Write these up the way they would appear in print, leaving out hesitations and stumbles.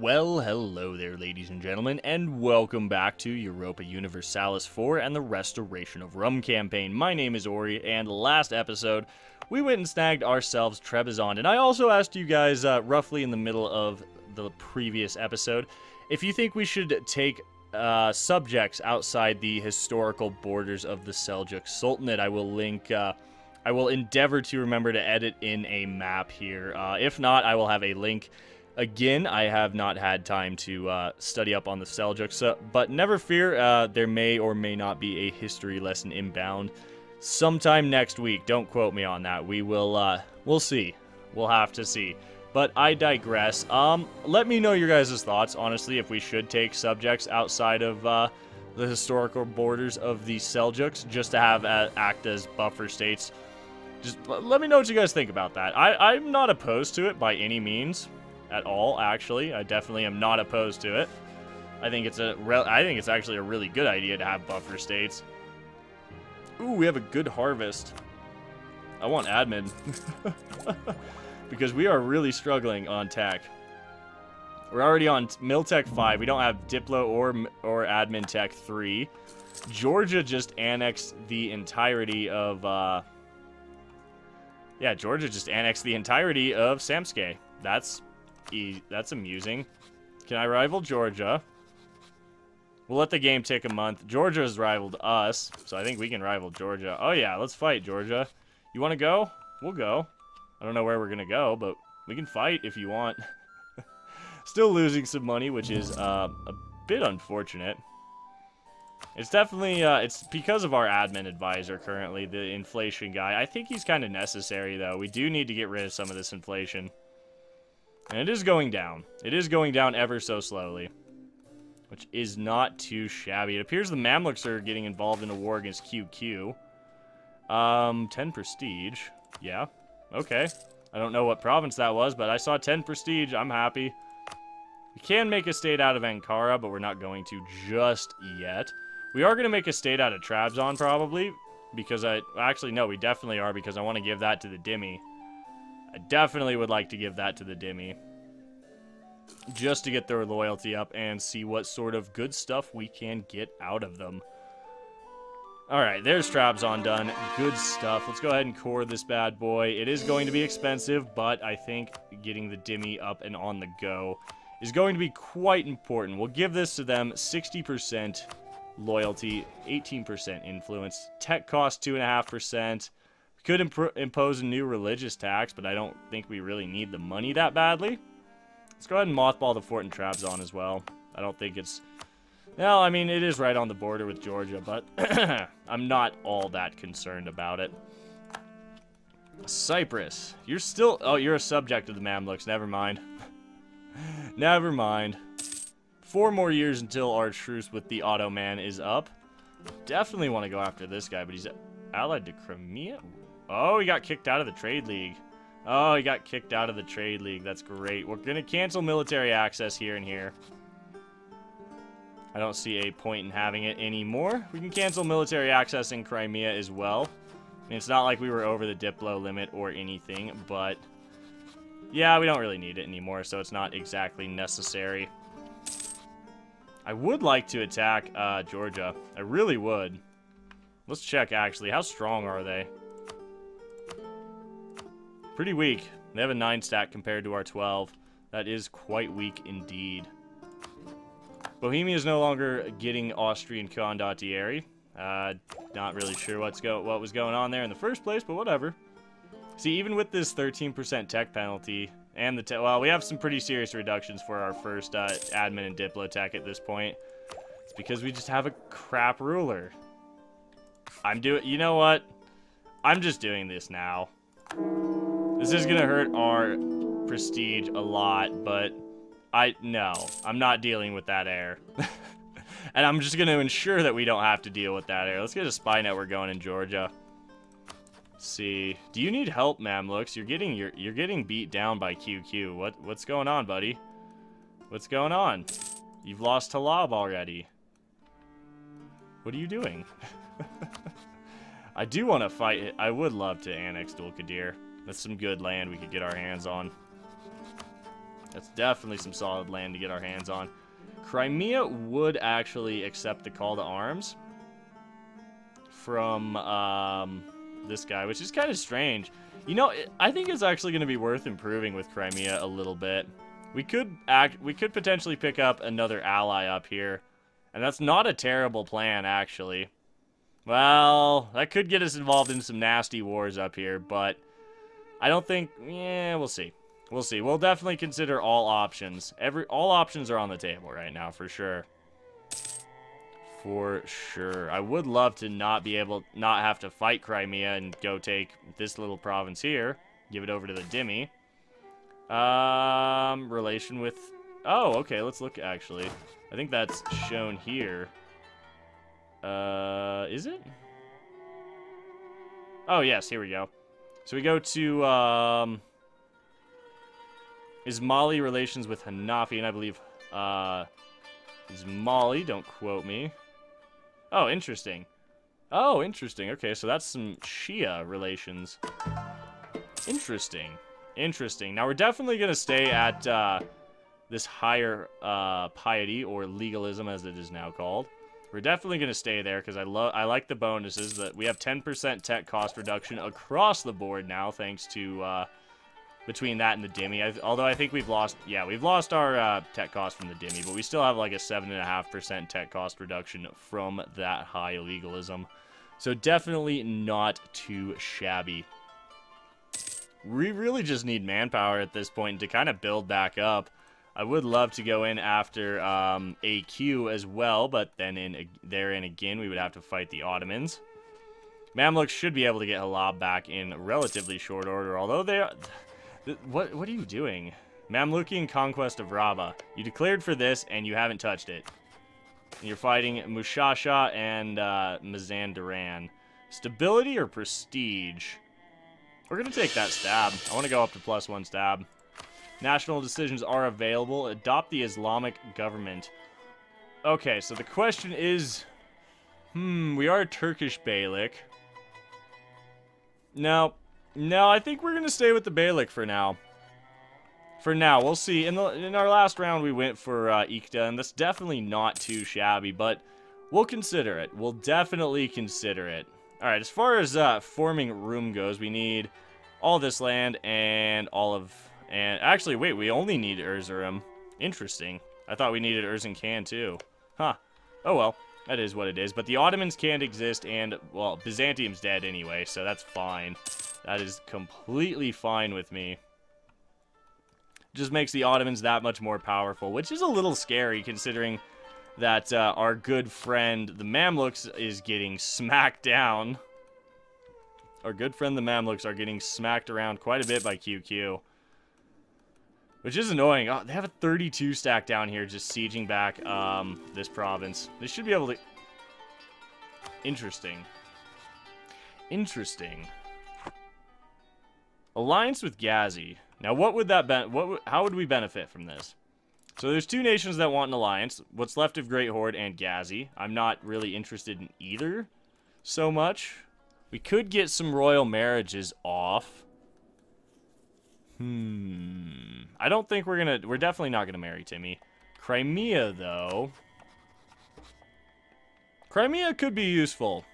Well, hello there, ladies and gentlemen, and welcome back to Europa Universalis IV and the Restoration of Rum campaign. My name is Ori, and last episode, we went and snagged ourselves Trebizond, and I also asked you guys, roughly in the middle of the previous episode, if you think we should take subjects outside the historical borders of the Seljuk Sultanate. I will link, I will endeavor to remember to edit in a map here. If not, I will have a link. Again, I have not had time to study up on the Seljuks, but never fear, there may or may not be a history lesson inbound sometime next week. Don't quote me on that. We will, we'll see. We'll have to see. But I digress. Let me know your guys' thoughts, honestly, if we should take subjects outside of the historical borders of the Seljuks, just to have act as buffer states. Just let me know what you guys think about that. I'm not opposed to it by any means. At all, actually. I definitely am not opposed to it. I think it's actually a really good idea to have buffer states. Ooh, we have a good harvest. I want admin. Because we are really struggling on tech. We're already on Miltech 5. We don't have Diplo or Admin Tech 3. Georgia just annexed the entirety of yeah, Georgia just annexed the entirety of Samtskhe. That's amusing. Can I rival Georgia? We'll let the game take a month. Georgia has rivaled us, so I think we can rival Georgia. Oh yeah, let's fight, Georgia. You want to go? We'll go. I don't know where we're going to go, but we can fight if you want. Still losing some money, which is a bit unfortunate. It's definitely, it's because of our admin advisor currently, the inflation guy. I think he's kind of necessary, though. We do need to get rid of some of this inflation. And it is going down. It is going down ever so slowly. Which is not too shabby. It appears the Mamluks are getting involved in a war against QQ. 10 prestige. Yeah. Okay. I don't know what province that was, but I saw 10 prestige. I'm happy. We can make a state out of Ankara, but we're not going to just yet. We are going to make a state out of Trabzon, probably. Because actually, no, we definitely are, because I want to give that to the Dhimmi. I definitely would like to give that to the Dhimmi. Just to get their loyalty up and see what sort of good stuff we can get out of them. Alright, there's Trabzon done. Good stuff. Let's go ahead and core this bad boy. It is going to be expensive, but I think getting the Dhimmi up and on the go is going to be quite important. We'll give this to them 60% loyalty, 18% influence. Tech cost 2.5%. Could impose a new religious tax, but I don't think we really need the money that badly. Let's go ahead and mothball the fort in Trabzon as well. I don't think it's... Well, I mean, it is right on the border with Georgia, but I'm not all that concerned about it. Cyprus. You're still... Oh, you're a subject of the Mamluks. Never mind. Never mind. 4 more years until our truce with the Ottoman is up. Definitely want to go after this guy, but he's allied to Crimea? Oh, he got kicked out of the Trade League. Oh, he got kicked out of the Trade League. That's great. We're going to cancel military access here and here. I don't see a point in having it anymore. We can cancel military access in Crimea as well. I mean, it's not like we were over the Diplo limit or anything, but... Yeah, we don't really need it anymore, so it's not exactly necessary. I would like to attack Georgia. I really would. Let's check, actually. How strong are they? Pretty weak. They have a 9 stack compared to our 12. That is quite weak indeed. Bohemia is no longer getting Austrian condottieri. Not really sure what was going on there in the first place, but whatever. See, even with this 13% tech penalty, and the well, we have some pretty serious reductions for our first admin and diplo tech at this point. It's because we just have a crap ruler. You know what? I'm just doing this now. This is gonna hurt our prestige a lot, but no, I'm not dealing with that error. And I'm just gonna ensure that we don't have to deal with that error. Let's get a spy network going in Georgia. Let's see. Do you need help, Mamluks? You're getting beat down by QQ. What's going on, buddy? What's going on? You've lost Talab already. What are you doing? I do want to fight it. I would love to annex Dul Qadir. That's some good land we could get our hands on. That's definitely some solid land to get our hands on. Crimea would actually accept the call to arms from this guy, which is kind of strange. You know, I think it's actually going to be worth improving with Crimea a little bit. We could potentially pick up another ally up here, and that's not a terrible plan, actually. Well, that could get us involved in some nasty wars up here, but I don't think... Yeah, we'll see. We'll see. We'll definitely consider all options. All options are on the table right now, for sure. For sure. I would love to not have to fight Crimea and go take this little province here. Give it over to the Dhimmi. Relation with... Oh, okay, let's look, actually. I think that's shown here. Is it? Oh, yes, here we go. So we go to, is Mali relations with Hanafi, and I believe, is Mali, don't quote me. Oh, interesting. Oh, interesting. Okay, so that's some Shia relations. Interesting. Interesting. Now, we're definitely going to stay at, this higher, piety, or legalism, as it is now called. We're definitely going to stay there, because I like the bonuses. That we have 10% tech cost reduction across the board now, thanks to, between that and the Dhimmi. Although I think we've lost our tech cost from the Dhimmi, but we still have like a 7.5% tech cost reduction from that high legalism. So definitely not too shabby. We really just need manpower at this point to kind of build back up. I would love to go in after AQ as well, but then therein again, we would have to fight the Ottomans. Mamluks should be able to get Halab back in relatively short order, although they are... What are you doing? Mamlukian conquest of Rabba. You declared for this, and you haven't touched it. And you're fighting Mushasha and Mazandaran. Stability or prestige? We're going to take that stab. I want to go up to +1 stab. National decisions are available. Adopt the Islamic government. Okay, so the question is... we are a Turkish Beylik. No, I think we're going to stay with the Beylik for now. For now, we'll see. In our last round, we went for Iqta, and that's definitely not too shabby, but we'll consider it. We'll definitely consider it. Alright, as far as forming Rum goes, we need all this land and all of... And actually, wait, we only need Erzurum. Interesting. I thought we needed Erzincan too. Huh. Oh well, that is what it is. But the Ottomans can't exist, and, well, Byzantium's dead anyway, so that's fine. That is completely fine with me. Just makes the Ottomans that much more powerful, which is a little scary considering that our good friend, the Mamluks, is getting smacked down. Our good friend, the Mamluks, are getting smacked around quite a bit by QQ. Which is annoying. Oh, they have a 32 stack down here just sieging back this province. They should be able to... Interesting. Interesting. Alliance with Ghazi. Now, what would that how would we benefit from this? So there's two nations that want an alliance. What's left of Great Horde and Ghazi. I'm not really interested in either so much. We could get some royal marriages off. I don't think we're definitely not gonna marry Timmy. Crimea, though. Crimea could be useful.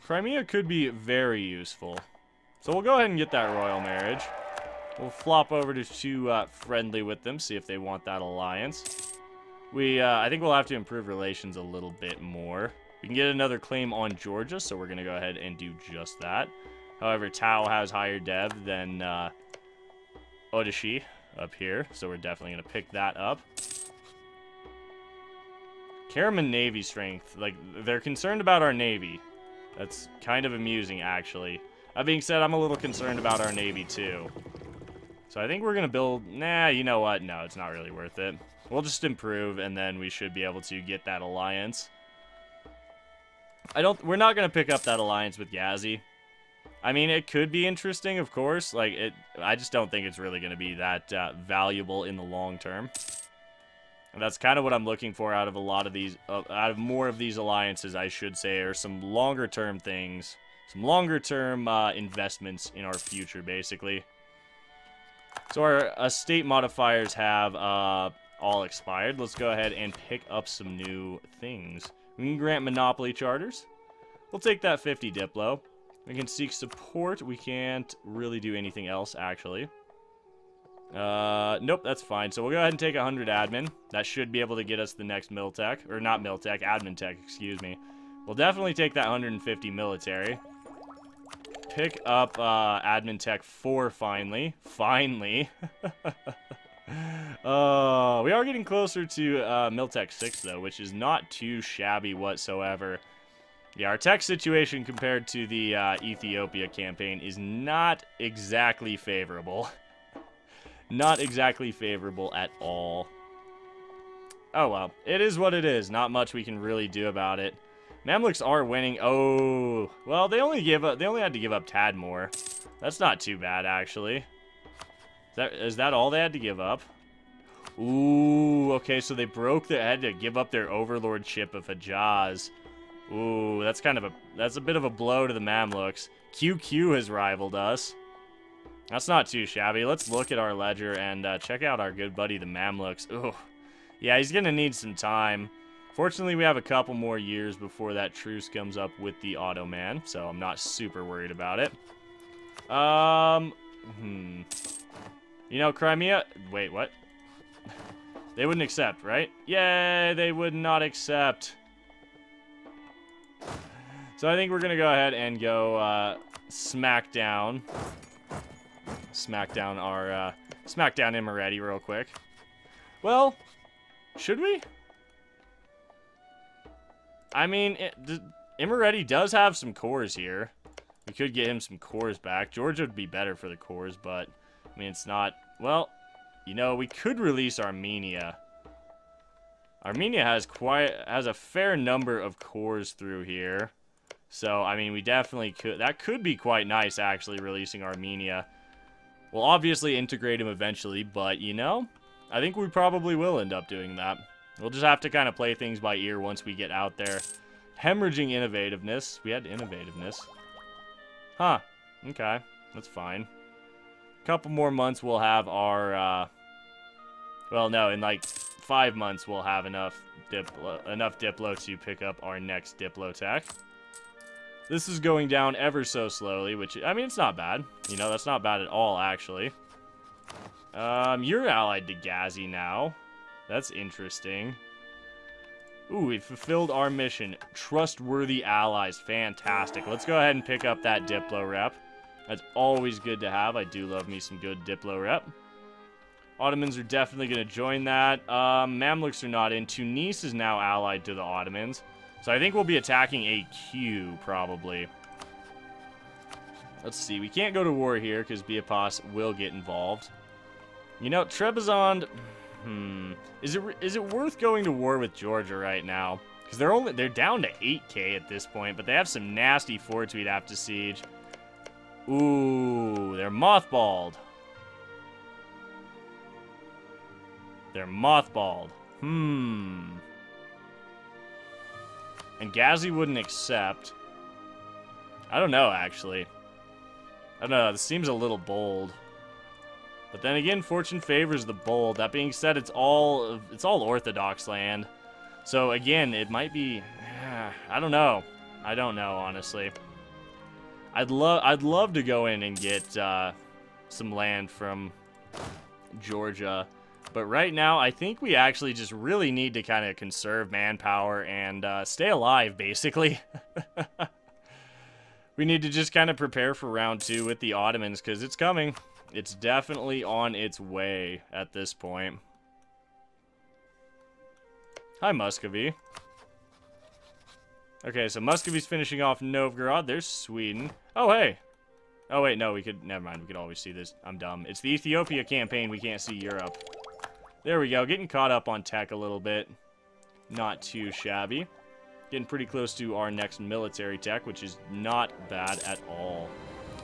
Crimea could be very useful. So we'll go ahead and get that royal marriage. We'll flop over to friendly with them, see if they want that alliance. I think we'll have to improve relations a little bit more. We can get another claim on Georgia, so we're gonna go ahead and do just that. However, Tau has higher dev than Odashi up here, so we're definitely going to pick that up. Karaman Navy strength. Like, they're concerned about our Navy. That's kind of amusing, actually. That being said, I'm a little concerned about our Navy, too. So I think we're going to build... Nah, you know what? No, it's not really worth it. We'll just improve, and then we should be able to get that alliance. We're not going to pick up that alliance with Ghazi. I mean, it could be interesting, of course. Like, I just don't think it's really going to be that valuable in the long term. And that's kind of what I'm looking for out of a lot of these, out of more of these alliances, I should say, are some longer-term things, some longer-term investments in our future, basically. So our state modifiers have all expired. Let's go ahead and pick up some new things. We can grant monopoly charters. We'll take that 50 Diplo. We can seek support. We can't really do anything else, actually. Nope, that's fine. So we'll go ahead and take 100 admin. That should be able to get us the next mil tech. Or not mil tech, admin tech, excuse me. We'll definitely take that 150 military. Pick up admin tech 4 finally. Finally. We are getting closer to Miltech 6 though, which is not too shabby whatsoever. Yeah, our tech situation compared to the Ethiopia campaign is not exactly favorable. Not exactly favorable at all. Oh well, it is what it is. Not much we can really do about it. Mamluks are winning. Oh, well, they only had to give up Tadmor. That's not too bad, actually. Is that all they had to give up? Ooh, okay, so they had to give up their overlordship of Hejaz. Ooh, that's a bit of a blow to the Mamluks. QQ has rivaled us. That's not too shabby. Let's look at our ledger and check out our good buddy, the Mamluks. Ooh, yeah, he's gonna need some time. Fortunately, we have a couple more years before that truce comes up with the Ottoman, so I'm not super worried about it. You know, Crimea... Wait, what? They wouldn't accept, right? Yay, they would not accept. So I think we're gonna go ahead and go smack down Imereti real quick. Well, should we? I mean, Imereti does have some cores here. We could get him some cores back. Georgia would be better for the cores, but I mean, it's not. Well, you know, we could release Armenia. Armenia has a fair number of cores through here. So, I mean, we definitely could. That could be quite nice, actually, releasing Armenia. We'll obviously integrate him eventually, but, you know, I think we probably will end up doing that. We'll just have to kind of play things by ear once we get out there. Hemorrhaging innovativeness. We had innovativeness. Huh. Okay. That's fine. Couple more months we'll have our, well, no, in like 5 months we'll have enough Diplo to pick up our next Diplo tech. This is going down ever so slowly, which, I mean, it's not bad. You know, that's not bad at all, actually. You're allied to Ghazi now. That's interesting. Ooh, we fulfilled our mission. Trustworthy allies. Fantastic. Let's go ahead and pick up that Diplo rep. That's always good to have. I do love me some good Diplo rep. Ottomans are definitely going to join that. Mamluks are not in. Tunis is now allied to the Ottomans. So I think we'll be attacking AQ, probably. Let's see. We can't go to war here because Biapas will get involved. You know, Trebizond... Is it worth going to war with Georgia right now? Because they're down to 8k at this point, but they have some nasty forts we'd have to siege. Ooh, they're mothballed. They're mothballed. And Ghazi wouldn't accept. I don't know, actually. I don't know, this seems a little bold. But then again, fortune favors the bold. That being said, it's all Orthodox land. So again, it might be... I don't know. I don't know, honestly. I'd love to go in and get some land from Georgia. But right now, I think we actually just really need to kind of conserve manpower and stay alive, basically. We need to just kind of prepare for round 2 with the Ottomans, because it's coming. It's definitely on its way at this point. Hi, Muscovy. Okay, so Muscovy's finishing off Novgorod. There's Sweden. Oh, hey. Oh, wait, no, never mind. We could always see this. I'm dumb. It's the Ethiopia campaign. We can't see Europe. There we go. Getting caught up on tech a little bit. Not too shabby. Getting pretty close to our next military tech, which is not bad at all.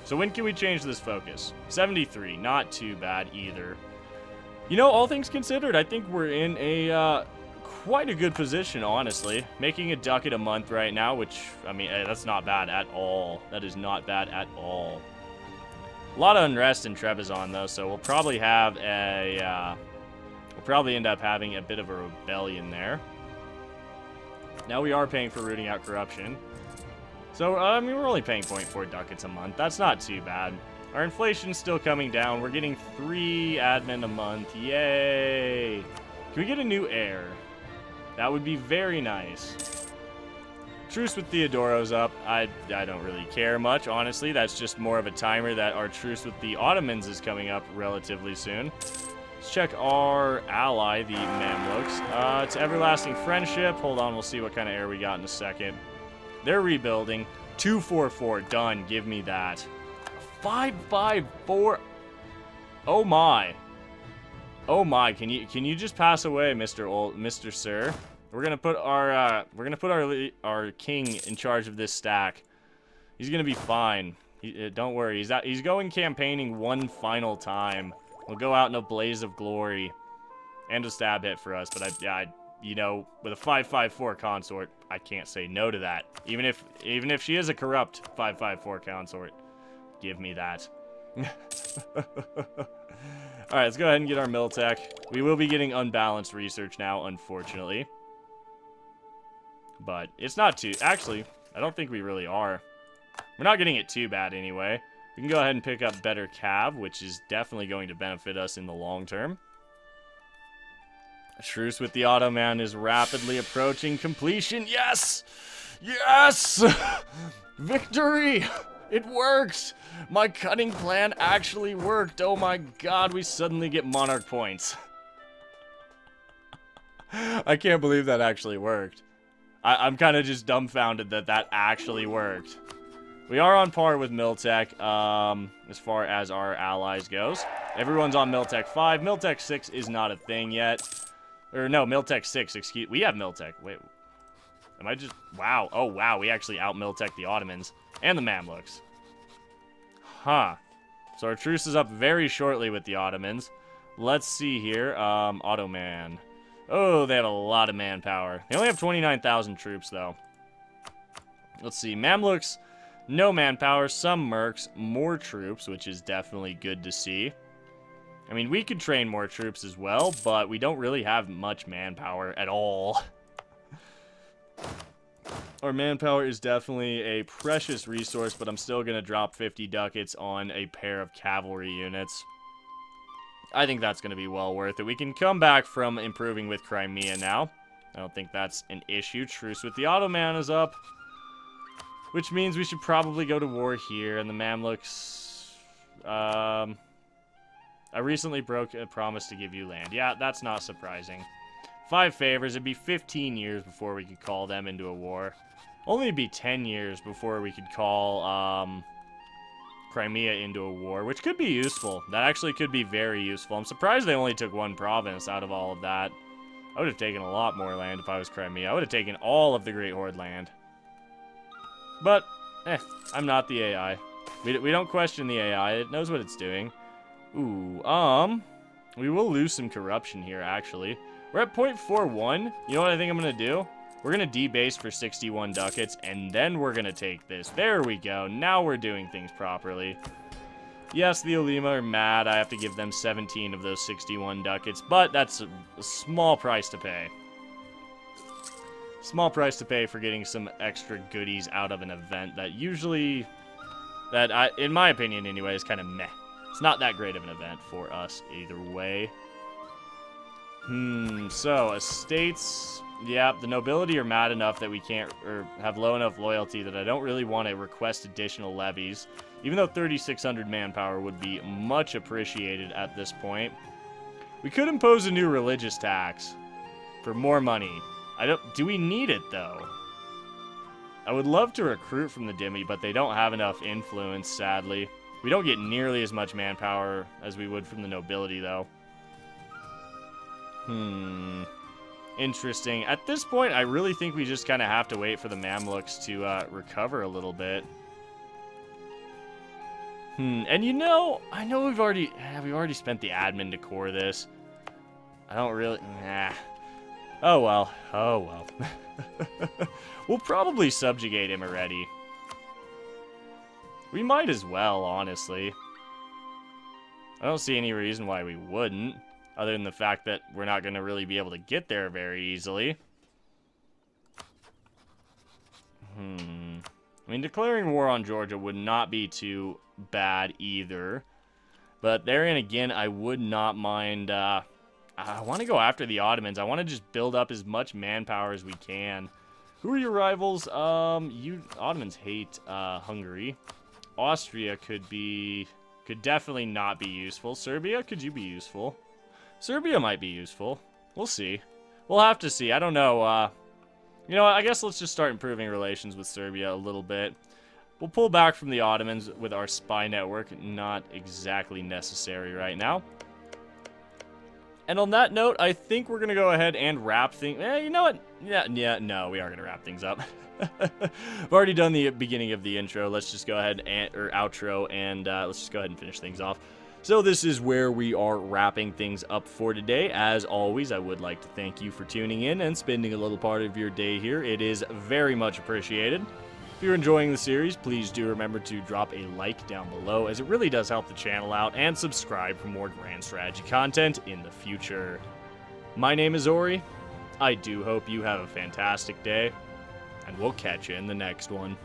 So when can we change this focus? 73. Not too bad either. You know, all things considered, I think we're in a quite a good position, honestly. Making a ducat a month right now, which, I mean, that's not bad at all. That is not bad at all. A lot of unrest in Trebizond, though, so we'll probably have a... we'll probably end up having a bit of a rebellion there. Now we are paying for rooting out corruption. So, I mean, we're only paying 0.4 ducats a month. That's not too bad. Our inflation's still coming down. We're getting 3 admin a month. Yay! Can we get a new heir? That would be very nice. Truce with Theodoro's up. I don't really care much, honestly. That's just more of a timer that our truce with the Ottomans is coming up relatively soon. Let's check our ally, the Mamluks. It's Everlasting Friendship. Hold on, we'll see what kind of heir we got in a second. They're rebuilding. 244, done. Give me that. 554. Oh my. Oh my. Can you just pass away, Mr. Sir? We're gonna put our king in charge of this stack. He's gonna be fine. Don't worry. He's going campaigning one final time. We'll go out in a blaze of glory, and a stab hit for us. But you know, with a 554 consort, I can't say no to that. Even if she is a corrupt 554 consort, give me that. All right, let's go ahead and get our mill tech. We will be getting unbalanced research now, unfortunately. But it's not too... Actually, I don't think we really are. We're not getting it too bad anyway. We can go ahead and pick up better cav, which is definitely going to benefit us in the long term. A truce with the Ottoman is rapidly approaching completion. Yes! Yes! Victory! It worked! My cunning plan actually worked. Oh my god, we suddenly get monarch points. I can't believe that actually worked. I'm kind of just dumbfounded that that actually worked. We are on par with Miltech as far as our allies goes. Everyone's on Miltech 5. Miltech 6 is not a thing yet. Or no, Miltech 6, excuse... We have Miltech. Wait. Am I just... Wow. Oh, wow. We actually out-Miltech the Ottomans. And the Mamluks. Huh. So our truce is up very shortly with the Ottomans. Let's see here. Ottoman. Oh, they have a lot of manpower. They only have 29,000 troops, though. Let's see. Mamluks, no manpower. Some mercs, more troops, which is definitely good to see. I mean, we could train more troops as well, but we don't really have much manpower at all. Our manpower is definitely a precious resource, but I'm still going to drop 50 ducats on a pair of cavalry units. I think that's going to be well worth it. We can come back from improving with Crimea now. I don't think that's an issue. Truce with the Ottoman is up, which means we should probably go to war here. And the Mamluks... I recently broke a promise to give you land. Yeah, that's not surprising. 5 favors. It'd be 15 years before we could call them into a war. Only be 10 years before we could call Crimea into a war, which could be useful. That actually could be very useful. I'm surprised they only took 1 province out of all of that. I would have taken a lot more land if I was Crimea. I would have taken all of the Great Horde land. But, I'm not the AI. We don't question the AI. It knows what it's doing. Ooh, we will lose some corruption here, actually. We're at 0.41. You know what I think I'm going to do? We're going to debase for 61 ducats, and then we're going to take this. There we go. Now we're doing things properly. Yes, the Ulema are mad. I have to give them 17 of those 61 ducats, but that's a small price to pay. Small price to pay for getting some extra goodies out of an event that usually, in my opinion anyway, is kind of meh. It's not that great of an event for us either way. So, estates... Yeah, the nobility are mad enough that we can't, or have low enough loyalty that I don't really want to request additional levies. Even though 3,600 manpower would be much appreciated at this point. We could impose a new religious tax for more money. Do we need it, though? I would love to recruit from the Dhimmi, but they don't have enough influence, sadly. We don't get nearly as much manpower as we would from the nobility, though. Interesting. At this point, I really think we just kind of have to wait for the Mamluks to recover a little bit. And you know, I know we've already spent the admin to core this. I don't really... Nah. Oh well. Oh well. We'll probably subjugate him already. We might as well, honestly. I don't see any reason why we wouldn't, other than the fact that we're not going to really be able to get there very easily. I mean, declaring war on Georgia would not be too bad either. But therein again, I would not mind... I want to go after the Ottomans. I want to just build up as much manpower as we can. Who are your rivals? Ottomans hate Hungary. Austria could definitely not be useful. Serbia, could you be useful? Serbia might be useful. We'll see. We'll have to see. I don't know. You know what? I guess let's just start improving relations with Serbia a little bit. We'll pull back from the Ottomans with our spy network. Not exactly necessary right now. And on that note, I think we're going to go ahead and wrap things... you know what? No, we are going to wrap things up. I've already done the beginning of the intro. Let's just go ahead or outro, and let's just go ahead and finish things off. So this is where we are wrapping things up for today. As always, I would like to thank you for tuning in and spending a little part of your day here. It is very much appreciated. If you're enjoying the series, please do remember to drop a like down below, as it really does help the channel out, and subscribe for more Grand Strategy content in the future. My name is Ori. I do hope you have a fantastic day, and we'll catch you in the next one.